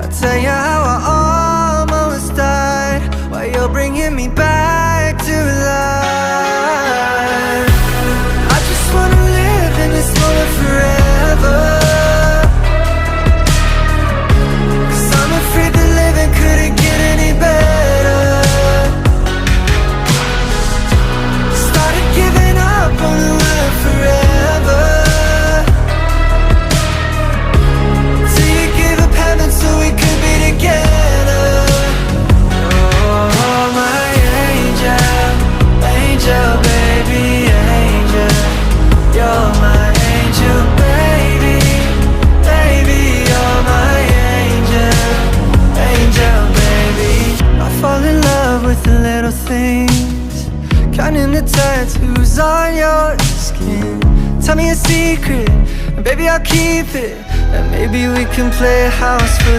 I'll tell you how I almost died, while you're bringing me back to life. I just wanna live in this moment forever, 'cause I'm afraid that living couldn't get any better. Started giving up on the world forever, till you gave up heaven so we could be together. Oh, my angel, angel, baby, angel. You're my angel, baby, baby, you're my angel, angel, baby. I fall in love with the little things, counting the tattoos on your skin. Tell me a secret, and baby I'll keep it, and maybe we can play a house for